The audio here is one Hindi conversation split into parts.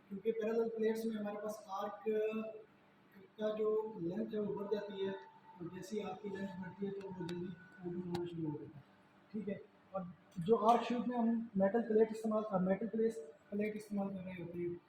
क्योंकि पैरेलल प्लेट्स में हमारे पास आर्क का जो लेंथ है वो बढ़ जाती है, और जैसे ही आपकी लेंथ बढ़ती है तो वो जल्दी मूविंग होना शुरू हो जाता है। ठीक है। और जो आर्क शूट में हम मेटल प्लेट इस्तेमाल कर रहे होते हैं।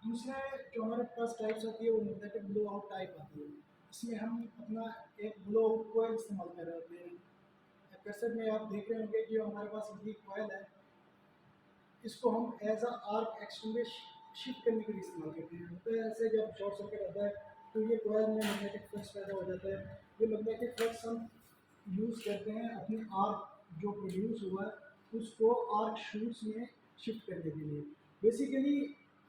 दूसरा जो हमारे पास टाइप्स आती है वो मैग्नेटिक ब्लो आउट टाइप आती है। इसमें हम अपना एक ब्लो आउट कोयल इस्तेमाल कर रहे होते हैं। कर्सर में आप देख रहे होंगे जो हमारे पास ये कोयल है, इसको हम एज अ आर्क एक्शन में शिफ्ट करने के लिए इस्तेमाल करते हैं। होता है ऐसे जब शॉर्ट सर्किट आता है तो ये कोयल में मैग्नेटिक फ्लक्स पैदा हो जाता है। ये मैग्नेटिक फ्लक्स हम यूज़ करते हैं अपनी आर्क जो प्रोड्यूस हुआ है उसको आर्क शूट्स में शिफ्ट करने के लिए। बेसिकली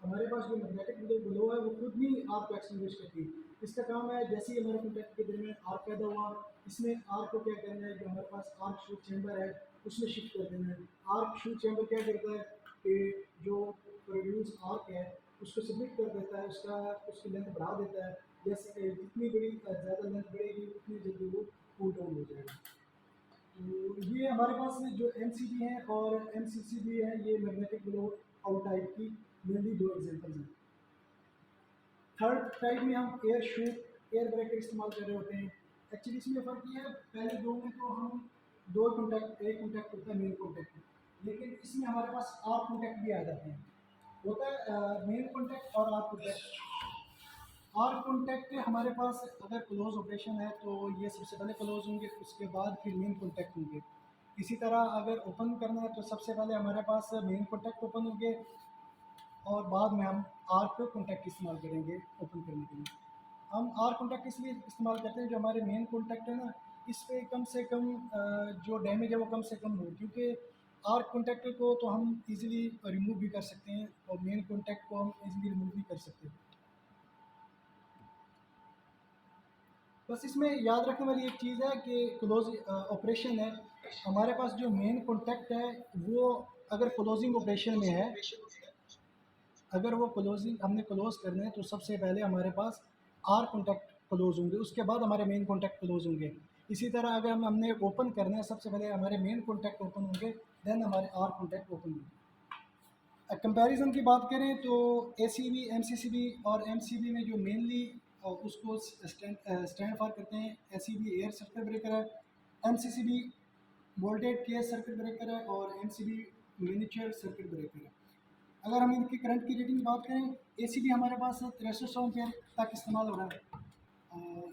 हमारे पास जो मैग्नेटिक ब्लो है वो खुद भी आर्क को एक्सटिंग्विश करती है। इसका काम है जैसे ही हमारे कॉन्टैक्ट के दरमियान आर्क पैदा हुआ, इसमें आर्क को क्या करना है, जो हमारे पास आर्क शूट चैम्बर है उसमें शिफ्ट कर देना है। आर्क शूट चैम्बर क्या करता है कि जो प्रोड्यूस आर्क है उसको सबमिट कर देता है, उसकी लेंथ बढ़ा देता है। जैसे जितनी बड़ी ज़्यादा लेंथ बढ़ेगी उतनी जल्दी वो कूल डाउन हो जाएगा। तो ये हमारे पास जो एम है और एम है, ये मैग्नेटिक ब्लो आउट टाइप की मेनली दो एग्जांपल्स हैं। थर्ड टाइप में हम एयर ब्रेकर इस्तेमाल कर रहे होते हैं। एक्चुअली इसमें फ़र्क ये है, पहले दो में तो हम दो कॉन्टैक्ट एक कॉन्टैक्ट होता है मेन कॉन्टैक्ट, लेकिन इसमें हमारे पास आर कॉन्टैक्ट भी आ जाते हैं। होता है मेन कॉन्टैक्ट और आर कॉन्टैक्ट। आर कॉन्टैक्ट हमारे पास अगर क्लोज ऑपरेशन है तो ये सबसे पहले क्लोज होंगे, उसके बाद फिर मेन कॉन्टैक्ट होंगे। इसी तरह अगर ओपन करना है तो सबसे पहले हमारे पास मेन कॉन्टैक्ट ओपन होंगे और बाद में हम आर पे कॉन्टैक्ट इस्तेमाल करेंगे ओपन करने के लिए। हम आर कॉन्टैक्ट इसलिए इस्तेमाल करते हैं, जो हमारे मेन कॉन्टैक्ट है ना, इस पे कम से कम जो डैमेज है वो कम से कम हो, क्योंकि आर कॉन्टैक्ट को तो हम इजीली रिमूव भी कर सकते हैं और मेन कॉन्टैक्ट को हम इजीली रिमूव नहीं कर सकते। बस इसमें याद रखने वाली एक चीज़ है कि क्लोज ऑपरेशन है, हमारे पास जो मेन कॉन्टैक्ट है वो अगर क्लोजिंग ऑपरेशन में है, अगर वो क्लोजिंग हमने क्लोज करना है तो सबसे पहले हमारे पास आर कॉन्टैक्ट क्लोज होंगे, उसके बाद हमारे मेन कॉन्टैक्ट क्लोज होंगे। इसी तरह अगर हमने ओपन करना है सबसे पहले हमारे मेन कॉन्टैक्ट ओपन होंगे, देन हमारे आर कॉन्टैक्ट ओपन होंगे। कंपैरिजन की बात करें तो A C B M C C B और एम सी बी में जो मेनली उसको स्टैंड फॉर करते हैं, A C B air circuit breaker है, M C C B voltage case circuit breaker है और M C B miniature circuit breaker है। अगर हम इनकी करंट की रेटिंग की बात करें, एसीबी हमारे पास 6300 एम्पेयर तक इस्तेमाल हो रहा है,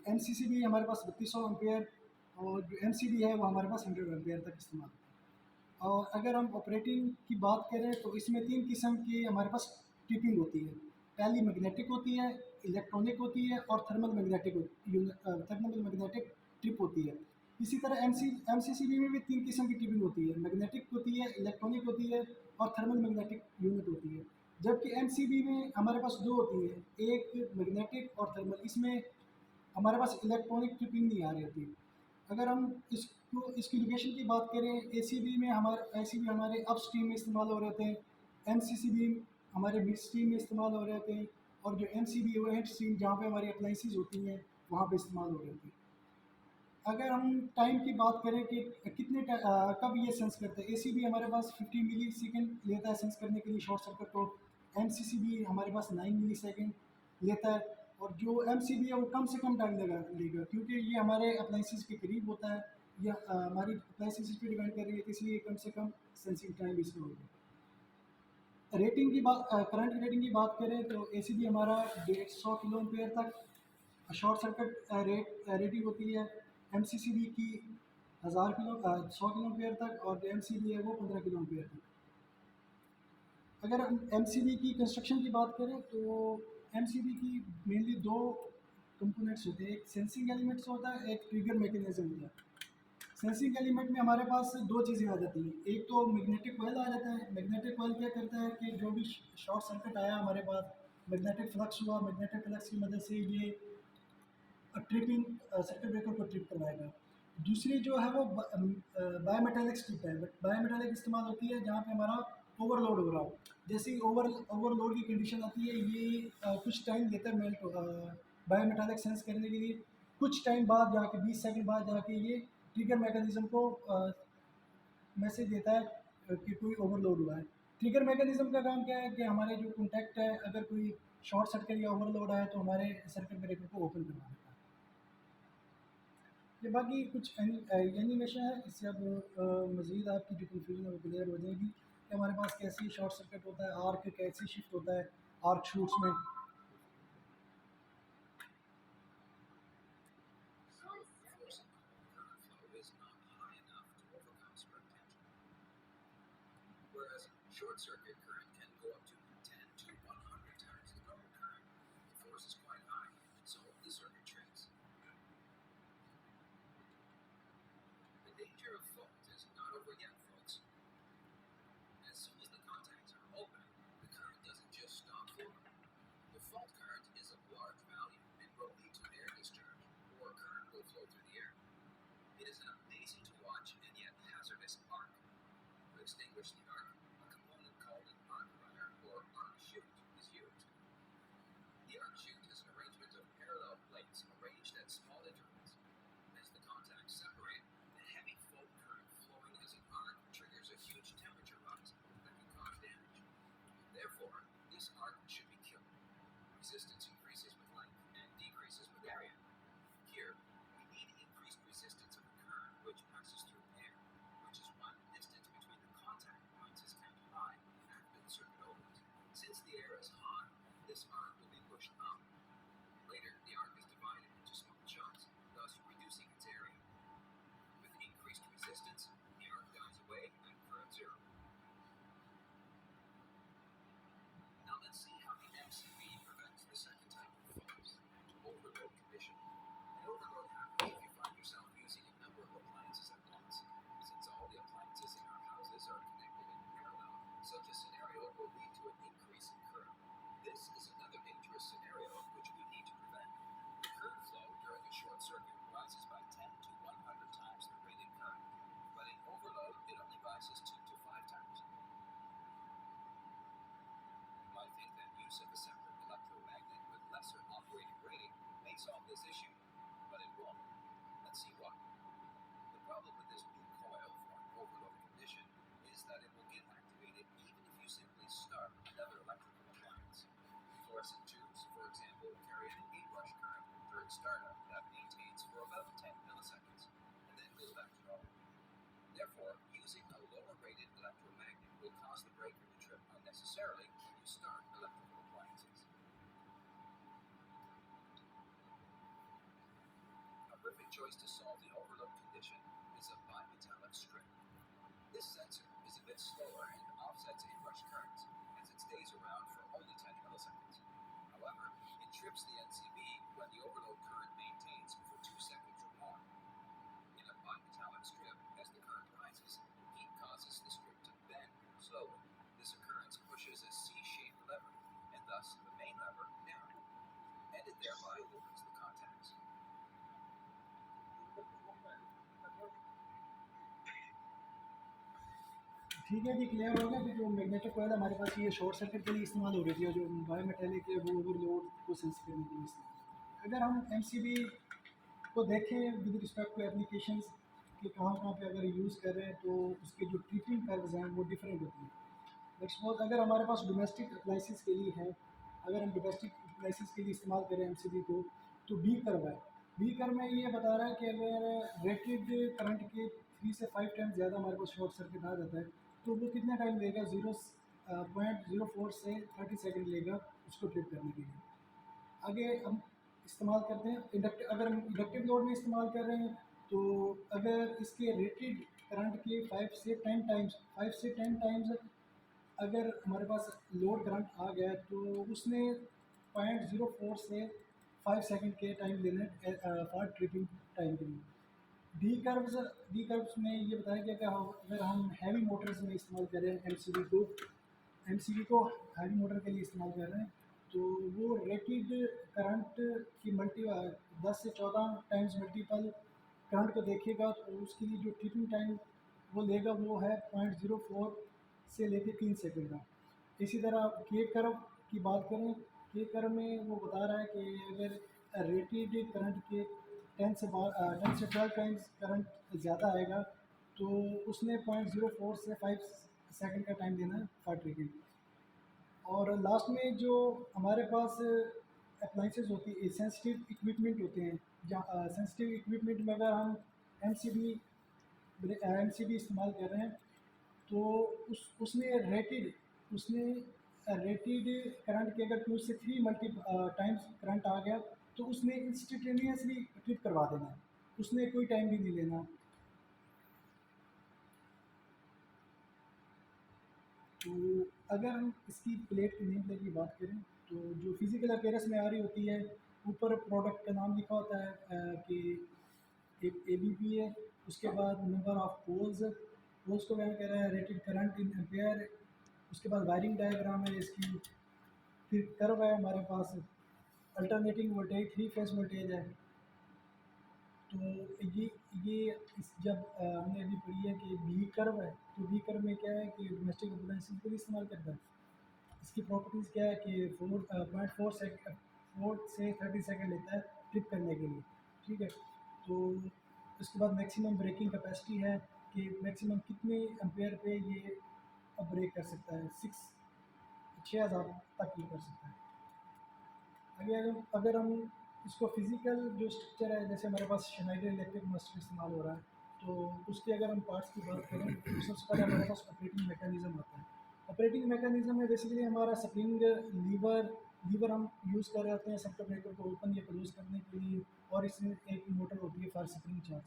एमसीसीबी हमारे पास 3200 एम्पेयर, और जो एमसीबी है वो हमारे पास 100 एम्पेयर तक इस्तेमाल होता है। और अगर हम ऑपरेटिंग की बात करें तो इसमें तीन किस्म की हमारे पास ट्रिपिंग होती है। पहली मैग्नेटिक होती है, इलेक्ट्रॉनिक होती है और थर्मल मैग्नेटिक ट्रिप होती है। इसी तरह एम सी सी बी में भी तीन किस्म की ट्रिपिंग होती है, मैग्नेटिक होती है, इलेक्ट्रॉनिक होती है और थर्मल मैग्नेटिक यूनिट होती है। जबकि एम सी बी में हमारे पास दो होती है, एक मैग्नेटिक और थर्मल। इसमें हमारे पास इलेक्ट्रॉनिक ट्रिपिंग नहीं आ रही होती। अगर हम इसकी लोकेशन की बात करें, एसीबी में हमारे अप स्ट्रीम में इस्तेमाल हो रहे होते हैं, एमसीसीबी हमारे मिड स्ट्रीम में इस्तेमाल हो रहे होते हैं, और जो एमसीबी है वो हेड स्ट्रीम जहाँ पे हमारी अप्लाइंसेज होती हैं वहाँ पे इस्तेमाल हो रहे होते हैं। अगर हम टाइम की बात करें कि कब ये सेंस करते हैं, एसीबी हमारे पास 50 मिली सेकेंड लेता है सेंस करने के लिए शॉर्ट सर्किट को, एमसीसीबी हमारे पास 9 मिली सेकेंड लेता है, और जो एमसीबी है वो कम से कम टाइम लेगा क्योंकि ये हमारे अप्लाइंसेस के करीब होता है, या हमारी अप्लाइंसेस पे डिपेंड कर रही है, तो इसलिए कम से कम सेंसिंग टाइम इसमें होगा। रेटिंग की बात करंट की रेटिंग की बात करें तो एसीबी हमारा 150 किलो एम्पेयर तक शॉर्ट सर्किट रेटिंग होती है। एमसीसीबी की 100 किलो एम्पेयर तक, और जो एमसीबी है वो 15 किलो एम्पेयर तक। अगर हम एमसीबी की कंस्ट्रक्शन की बात करें तो एमसीबी की मेनली दो कंपोनेंट्स होते हैं, एक सेंसिंग एलिमेंट्स होता है, एक ट्रिगर मैकेनिज्म होता है। सेंसिंग एलिमेंट में हमारे पास दो चीज़ें आ जाती हैं, एक तो मैग्नेटिक कॉइल आ जाता है। मैग्नेटिक कॉइल क्या करता है कि जो भी शॉर्ट सर्किट आया हमारे पास, मैग्नेटिक फ्लक्स हुआ, मैग्नेटिक फ्लक्स की मदद से ये ट्रिपिंग सर्किट ब्रेकर को ट्रिप करवाएगा। दूसरी जो है वो बायोमेटालिक स्ट्रिप है। बायोमेटालिक इस्तेमाल होती है जहाँ पे हमारा ओवरलोड हो रहा हो। जैसे ही ओवरलोड की कंडीशन आती है, ये कुछ टाइम लेता है मेल्ट बायोमेटालिक सेंस करने के लिए। कुछ टाइम बाद जाके 20 सेकंड बाद जाके ये ट्रिगर मैकेनिज्म को मैसेज देता है कि कोई ओवरलोड हुआ है। ट्रिगर मैकेनिज़्म का काम क्या है कि हमारे जो कॉन्टैक्ट है, अगर कोई शॉर्ट सर्किट या ओवरलोड आए तो हमारे सर्किट ब्रेकर को ओपन करवा देता है। ये बाकी कुछ एनिमेशन है, इससे अब मज़ीद आपकी जो कन्फ्यूजन है वो क्लियर हो जाएगी कि हमारे पास कैसे शॉर्ट सर्किट होता है, आर्क कैसे शिफ्ट होता है आर्क शूट्स में। ठीक है जी, क्लियर हो गया कि जो मैग्नेटिक कॉइल हमारे पास ये शॉर्ट सर्किट के लिए इस्तेमाल हो रही थी और जो बायो मेटेलिक है वो ओवरलोड को सेंस करने के लिए इस्तेमाल। अगर हम एमसीबी को देखें विद रिस्पेक्ट टू एप्लीकेशंस कि कहाँ कहाँ पे अगर यूज़ कर रहे हैं तो उसके जो ट्रीटिंग कर्व्स हैं वो डिफरेंट होती हैं। लेट्स सपोज अगर हमारे पास डोमेस्टिक अप्लाइंसेस के लिए है, अगर हम डोमेस्टिक अप्लाइंसेस के लिए इस्तेमाल करें एमसीबी को, तो बी कर्व है। बी कर्व में ये बता रहा है कि अगर रेटेड करंट के 3 से 5 टाइम ज़्यादा हमारे पास शॉर्ट सर्किट आ जाता है तो वो कितना टाइम लेगा, 0.04 से 30 सेकंड लेगा उसको ट्रिप करने के लिए। आगे हम इस्तेमाल करते हैं इंडक्टिव, अगर हम इंडक्टिव लोड में इस्तेमाल कर रहे हैं तो अगर इसके रेटेड करंट के 5 से 10 टाइम्स अगर हमारे पास लोड करंट आ गया तो उसने 0.04 से 5 सेकंड के टाइम लेने फॉर ट्रिपिंग टाइम के लिए। डी कर्व्स में ये बताया गया कि अगर हम हैवी मोटर्स में इस्तेमाल कर रहे हैं एमसीबी को हैवी मोटर के लिए इस्तेमाल कर रहे हैं तो वो रेटेड करंट की 10 से 14 टाइम्स मल्टीपल करंट को देखेगा तो उसके लिए जो ट्रिपिंग टाइम वो लेगा वो है 0.04 से लेके 3 सेकंड का। इसी तरह के कर्व की बात करें, के कर्व में वो बता रहा है कि अगर रेटेड करंट के 10 से 12 टाइम्स करंट ज़्यादा आएगा तो उसने 0.04 से 5 सेकंड का टाइम देना है फॉर बैटरी की। और लास्ट में जो हमारे पास अप्लाइंसेस होती है, सेंसिटिव इक्विपमेंट होते हैं, जहाँ सेंसिटिव इक्विपमेंट में अगर हम एम सी बी इस्तेमाल कर रहे हैं, तो उसमें रेटेड करंट के अगर 2 से 3 मल्टी टाइम्स करंट आ गया, तो उसने इंस्टेंटेनियसली ट्रिप करवा देना है, उसने कोई टाइम भी नहीं लेना। तो अगर हम इसकी प्लेट की नेम प्लेट की बात करें, तो जो फिजिकल अपीयरेंस में आ रही होती है, ऊपर प्रोडक्ट का नाम लिखा होता है कि एक एबीपी है, उसके बाद नंबर ऑफ पोल्स को क्या कह रहा है, रेटेड करंट इन एम्पेयर, उसके बाद वायरिंग डायग्राम है इसकी, फिर कर्व है हमारे पास, अल्टरनेटिंग वोल्टेज, 3 फेज वोल्टेज है। तो ये जब हमने अभी पढ़ी है कि वी कर्व है, तो वी कर्व में क्या है कि डोमेस्टिक अप्लायंसेस के लिए इस्तेमाल करता है। इसकी प्रॉपर्टीज़ क्या है कि 4 से 30 सेकंड लेता है ट्रिप करने के लिए, ठीक है। तो उसके बाद मैक्सिमम ब्रेकिंग कैपेसिटी है कि मैक्सिमम कितने एम्पेयर पे ये ब्रेक कर सकता है, 6,000 तक ये कर सकता है। अगर हम इसको फिज़िकल जो स्ट्रक्चर है, जैसे हमारे पास शनाइडर इलेक्ट्रिक मस्टर इस्तेमाल हो रहा है, तो उसके अगर हम पार्ट्स की बात करें, तो सबसे पहले हमारे पास ऑपरेटिंग मैकेनिज़्म आता है। ऑपरेटिंग मैकेनिज़्म में बेसिकली हमारा स्प्रिंग लीवर हम यूज़ कर रहे होते हैं सर्किट ब्रेकर को ओपन या क्लोज करने के लिए, और इसमें एक मोटर होती है for spring charge.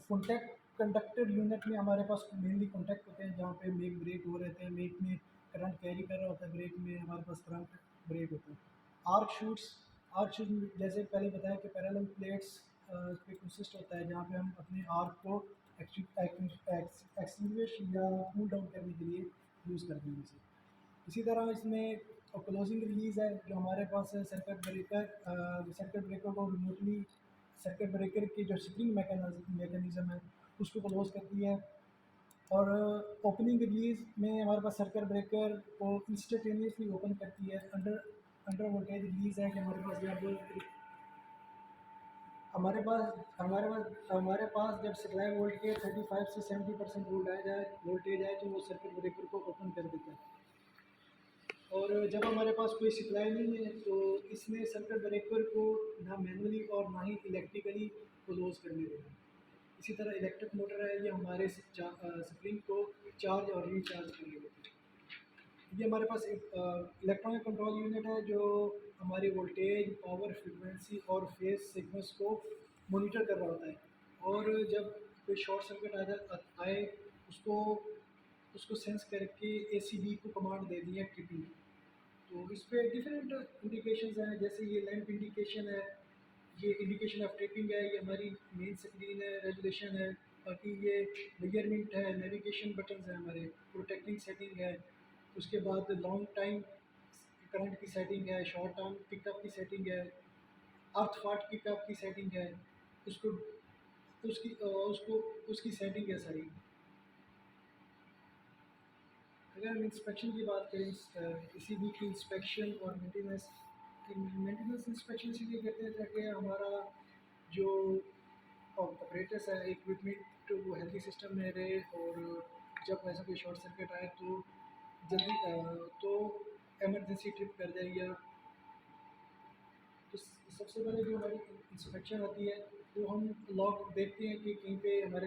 Contact conductor unit में हमारे पास मेनली कॉन्टैक्ट होते हैं, जहाँ पे मेक ब्रेक हो रहते हैं, मेक में करंट कैरी कर रहा होता है, ब्रेक में हमारे पास करंट ब्रेक होता है। आर्क शूट्स जैसे पहले बताया कि पैरेलल प्लेट्स पे कंसिस्ट होता है, जहाँ पे हम अपने आर्क को एक्सटिंग्विश या कूल डाउन करने के लिए यूज़ करते हैं इसे। इसी तरह इसमें क्लोजिंग रिलीज़ है, जो हमारे पास है सर्किट ब्रेकर को रिमोटली सर्किट ब्रेकर की जो स्प्रिंग मैकेनिज़्म है उसको क्लोज करती है। और ओपनिंग रिलीज़ में हमारे पास सर्किट ब्रेकर को इंस्टेंटेनियसली ओपन करती है। अंडर अंडर वोल्टेज रिलीज़ है कि हमारे पास जब सप्लाई वोल्ट के 35 से 70% वोल्टेज आए तो वो सर्किट ब्रेकर को ओपन कर देता है। और जब हमारे पास कोई सप्लाई नहीं है, तो इसने सर्किट ब्रेकर को ना मैनुअली और ना ही इलेक्ट्रिकली क्लोज करने देना। इसी तरह इलेक्ट्रिक मोटर है, ये हमारे स्प्रिंग को चार्ज और रिचार्ज करने देती है। ये हमारे पास एक इलेक्ट्रॉनिक कंट्रोल यूनिट है, जो हमारी वोल्टेज, पावर, फ्रिक्वेंसी और फेज सिग्नल्स को मॉनिटर कर रहा होता है। और जब कोई शॉर्ट सर्किट आए, उसको उसको सेंस करके एसीबी को कमांड दे दी है ट्रिपिंग। तो इस पे डिफरेंट इंडिकेशंस हैं, जैसे ये लैंप इंडिकेशन है, ये इंडिकेशन ऑफ ट्रिपिंग है, ये हमारी मेन स्क्रीन है, रेजुलेशन है, बाकी ये मेजरमेंट है, नेविगेशन बटन्स हैं हमारे, प्रोटेक्टिंग सेटिंग है, उसके बाद लॉन्ग टाइम करंट की सेटिंग है, शॉर्ट टर्म पिकअप की सेटिंग है, अर्थ फाट पिकअप की सेटिंग है, उसको उसकी सेटिंग है सारी। अगर हम इंस्पेक्शन की बात करें, किसी भी की इंस्पेक्शन और मेंटेनेंस इंस्पेक्शन इसलिए कहते हैं ताकि हमारा जो ऑपरेटर्स है इक्विपमेंट, तो वो हेल्थी सिस्टम में रहे, और जब ऐसा कोई शॉर्ट सर्किट आए तो जल्दी तो एमरजेंसी ट्रिप कर जाए, या तो सबसे पहले जो हमारी इंस्पेक्शन होती है, तो हम लॉग देखते हैं कि कहीं पे हमारे